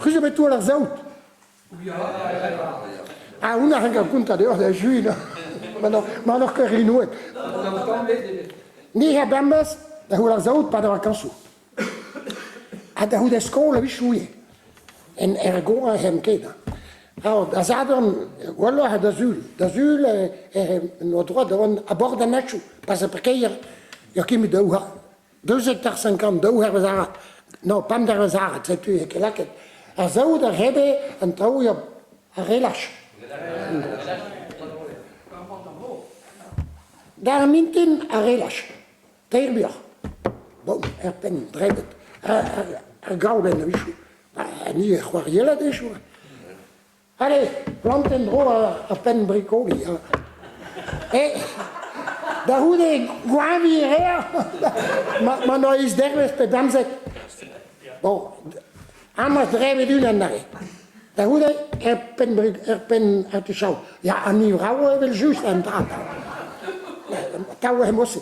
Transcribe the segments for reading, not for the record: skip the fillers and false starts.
Cosa per tu la zout? Ah, una hangt contador de juin, maar nog geen nooit. Nee, heb bembes, dat hoe la zout pas de vakantie. Ah, dat hoe de school is hoe. En ergon hem keda. Alors, dat zaten, voilà, d'azul, no droit de à bord de nacho, parce que je kimi douha. 2 hectares 50 douha we zagen. Nou, pan daar we zagen, het is ik lekker. Er zou er hebben een trouw je relax. Daar minten een relax. Tegenbier. Bon, pen, drijft het. Gouden en wisje. Niet gewoon jelle dus hoor. Allee, plant en droog een pen bricoli. Daar hoe de gewoon weer her. Maar nou is derwijs bij hem zegt. Bon, anders drijven doen en daar. Daar hoe de pen uit de schouw. Ja, en die vrouw wil juist aan het aan. Dat we moesten.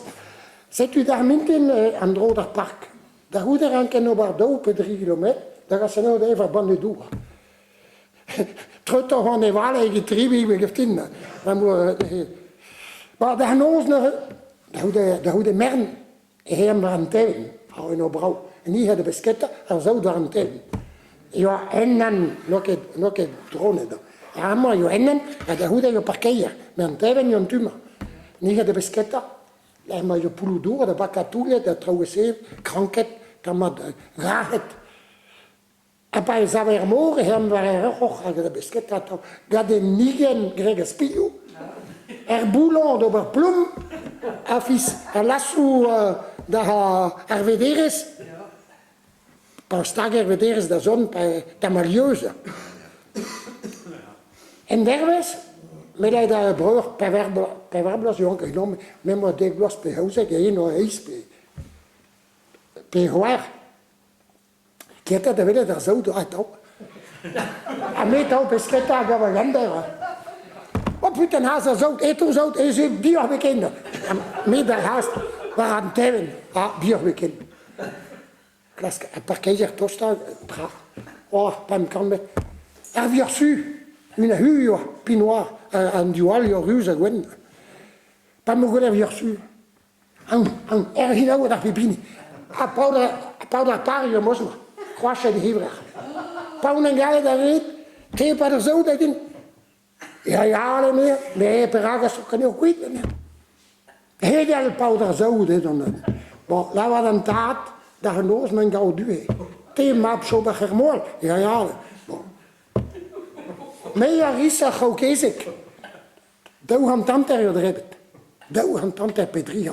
Zet u daar minten aan het Roderpark. Daar hoe de ranken nog maar dopen 3 kilometer. Daar gaat ze nou even banden doen. Terug toch van de walen getrieben, we gevinden. Maar daar nog de hoe de mern hem aan het hebben. Hou je nou brouw. En die hadden besketten, en zo daar aan het hebben. Ja, en dan nog het dronen. Ja, maar je en dan, daar hoe je parkeer. Met een hebben je een tumor. Die hadden besketten. Ja, maar je poelo door, de bakatoe, de trouwens krankheid, kan maar raarheid. En bij zijn morgen hebben we ook de biscuit gehad. Dat de nigen kregen spio. Boulon over plum. Afis, lasso, dat RWD's. Pas dag RWD's, de zon, de milieuze. En derwijs, met dat broer, per verblas, jongen, genomen, met wat ik was bij huis, ik heb nog eens bij waar. Kijk dat willen daar zo uit op. En met dat beschikt daar gaan we gaan. Op het haast zo, eten zo, is het bier bekend. En met dat haast, we gaan het hebben, bier bekend. Klas, een parkeer tosta, braaf. Oh, pam kan met. Er weer su, une huur, pinoir, een dual, je ruze gwen. Pam moet er weer su. En hier nou dat bibini. Powder pario mosma. Kwasje de hiever. Pauw en gale daar reed. Geen paar zo dat in. Ja, meer. Nee, peragas kan je ook weten meer. Heel veel pauw daar zo dat dan. Maar laat we dan taat. Dat genoos mijn gauw duur. Thema op zo bij germoor. Ja. Meer is er gauw keesik. Douw gaan tante er hebben. Douw gaan tante P3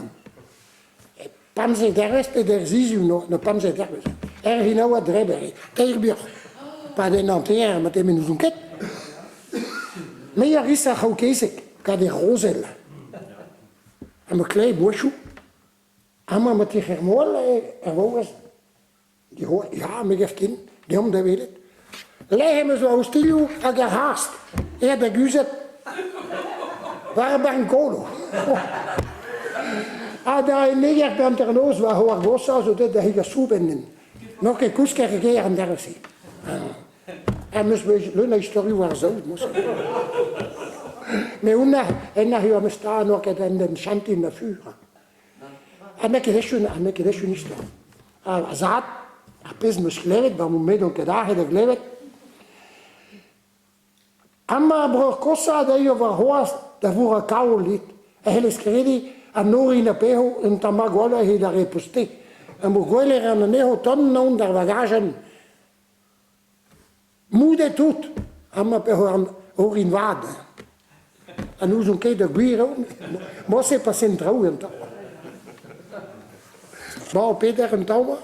Pam ze derwijs, der zie je nog, de pam ze derwijs. Er nou wat drebber, tegenbier. Pas de nantière, maar het is een ket. Maar is dat ook keesik, kan de rozel. En mijn klein boosje. Maar met die germoel, er was. Ja, mijn kind, die om dat weet het. Leg me zo stil, ik heb haast. Ja, dat guzet. Waar ben ik kolo? Daar in Nederland er noos waar hoor gossa zodat hij gesoeben. Nog een kuske regeren daar is. En moest we luna historie waar zo moest. Maar una en na hier moest daar nog in den chant in de vuur. En ik is niet zo. Zaad, apes moest geleerd, maar moet met ook daar hebben geleerd. Maar broer Kossa dat je verhoort, dat voor een kou liet. Hij is gereden. En nog in de peho, en dan mag wel hij daar reposte. En moet wel er aan de neho tonnen daar bagagen. Moede doet, en maar peho hoor in waarde. En hoe zo'n keer de guiro, moest hij pas in trouwen. Maar Peter en Touwen.